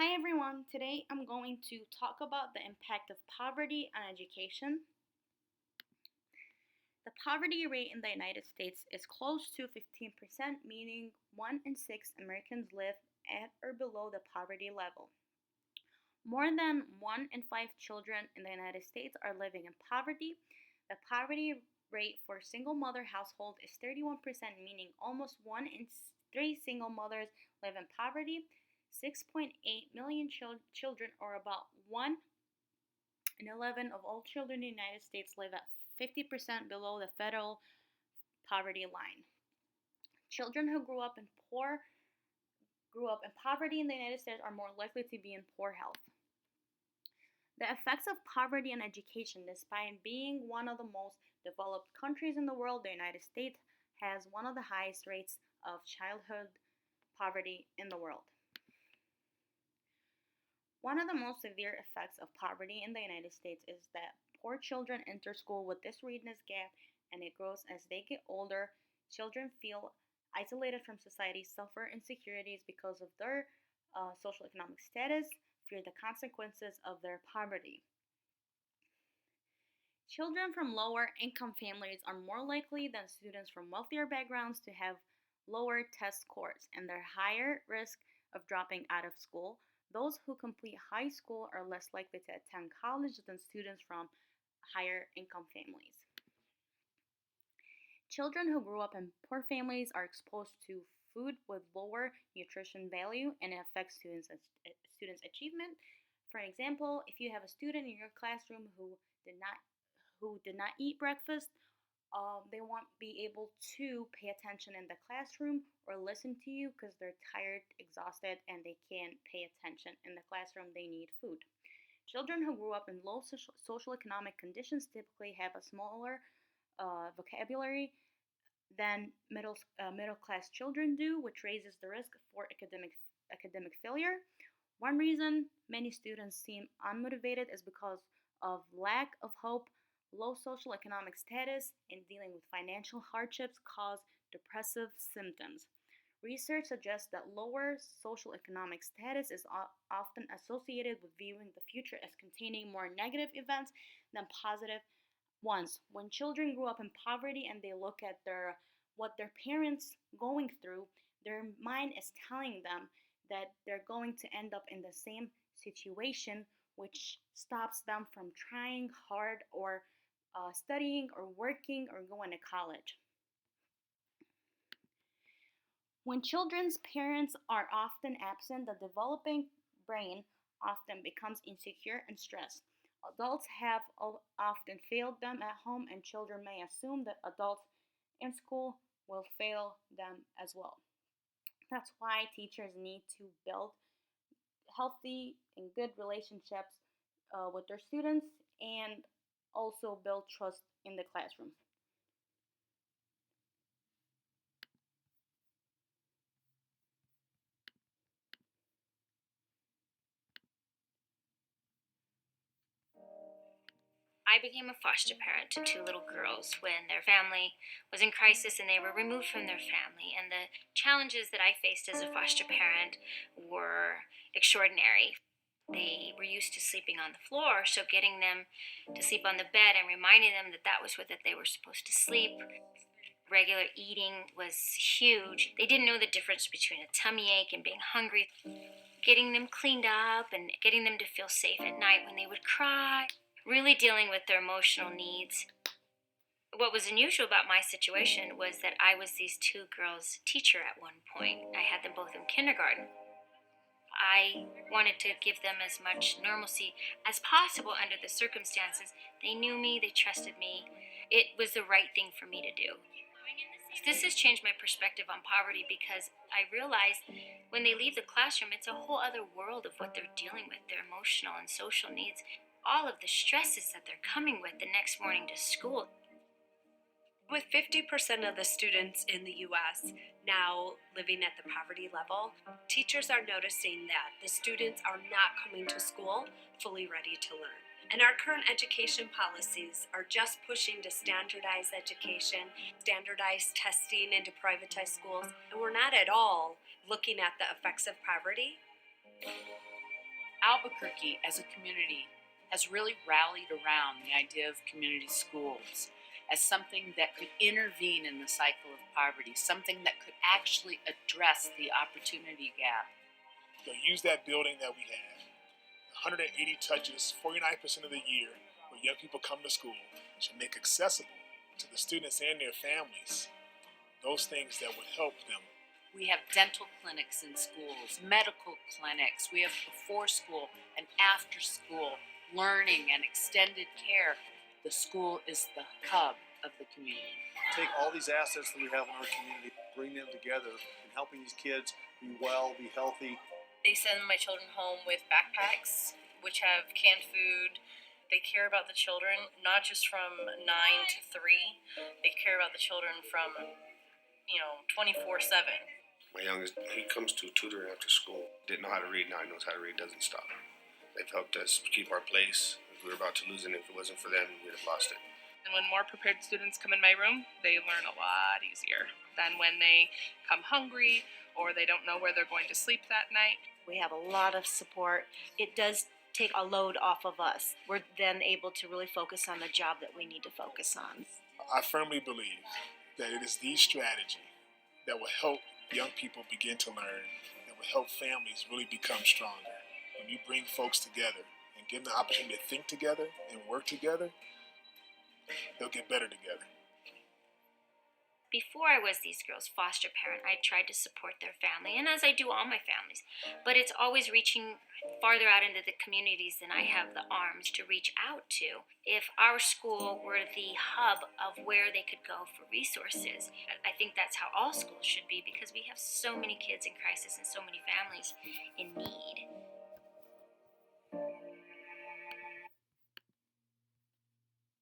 Hi everyone, today I'm going to talk about the impact of poverty on education. The poverty rate in the United States is close to 15%, meaning 1 in 6 Americans live at or below the poverty level. More than 1 in 5 children in the United States are living in poverty. The poverty rate for single mother household is 31%, meaning almost 1 in 3 single mothers live in poverty. 6.8 million children, or about 1 in 11 of all children in the United States, live at 50% below the federal poverty line. Children who grew up in poverty in the United States are more likely to be in poor health. The effects of poverty on education. Despite being one of the most developed countries in the world, the United States has one of the highest rates of childhood poverty in the world. One of the most severe effects of poverty in the United States is that poor children enter school with this readiness gap, and it grows as they get older. Children feel isolated from society, suffer insecurities because of their social economic status, fear the consequences of their poverty. Children from lower income families are more likely than students from wealthier backgrounds to have lower test scores, and they're higher risk of dropping out of school. Those who complete high school are less likely to attend college than students from higher income families. Children who grew up in poor families are exposed to food with lower nutrition value, and it affects students' achievement. For example, if you have a student in your classroom who did not eat breakfast, they won't be able to pay attention in the classroom or listen to you because they're tired, exhausted, and they can't pay attention in the classroom. They need food. Children who grew up in low social economic conditions typically have a smaller vocabulary than middle class children do, which raises the risk for academic failure. One reason many students seem unmotivated is because of lack of hope. Low social economic status and dealing with financial hardships cause depressive symptoms. Research suggests that lower social economic status is often associated with viewing the future as containing more negative events than positive ones. When children grow up in poverty and they look at their parents going through, their mind is telling them that they're going to end up in the same situation, which stops them from trying hard or studying or working or going to college. When children's parents are often absent, the developing brain often becomes insecure and stressed. Adults have often failed them at home, and children may assume that adults in school will fail them as well. That's why teachers need to build healthy and good relationships with their students and also build trust in the classroom. I became a foster parent to two little girls when their family was in crisis and they were removed from their family. And the challenges that I faced as a foster parent were extraordinary. They were used to sleeping on the floor, so getting them to sleep on the bed and reminding them that that was where that they were supposed to sleep. Regular eating was huge. They didn't know the difference between a tummy ache and being hungry. Getting them cleaned up and getting them to feel safe at night when they would cry. Really dealing with their emotional needs. What was unusual about my situation was that I was these two girls' teacher at one point. I had them both in kindergarten. I wanted to give them as much normalcy as possible under the circumstances. They knew me, they trusted me. It was the right thing for me to do. This has changed my perspective on poverty because I realize when they leave the classroom, it's a whole other world of what they're dealing with, their emotional and social needs, all of the stresses that they're coming with the next morning to school. With 50% of the students in the US now living at the poverty level, teachers are noticing that the students are not coming to school fully ready to learn. And our current education policies are just pushing to standardize education, standardize testing into privatized schools, and we're not at all looking at the effects of poverty. Albuquerque as a community has really rallied around the idea of community schools as something that could intervene in the cycle of poverty, something that could actually address the opportunity gap. Use that building that we have, 180 touches, 49% of the year, where young people come to school, should make accessible to the students and their families those things that would help them. We have dental clinics in schools, medical clinics. We have before school and after school learning and extended care. The school is the hub of the community. Take all these assets that we have in our community, bring them together, and helping these kids be well, be healthy. They send my children home with backpacks, which have canned food. They care about the children, not just from 9 to 3. They care about the children from, 24/7. My youngest, he comes to tutoring after school. Didn't know how to read, now he knows how to read, doesn't stop. They've helped us keep our place. If we were about to lose it, if it wasn't for them, we'd have lost it. And when more prepared students come in my room, they learn a lot easier than when they come hungry or they don't know where they're going to sleep that night. We have a lot of support. It does take a load off of us. We're then able to really focus on the job that we need to focus on. I firmly believe that it is the strategy that will help young people begin to learn, that will help families really become stronger. When you bring folks together and give them the opportunity to think together and work together, they'll get better together. Before I was these girls' foster parent, I tried to support their family, and as I do all my families. But it's always reaching farther out into the communities than I have the arms to reach out to. If our school were the hub of where they could go for resources, I think that's how all schools should be, because we have so many kids in crisis and so many families in need.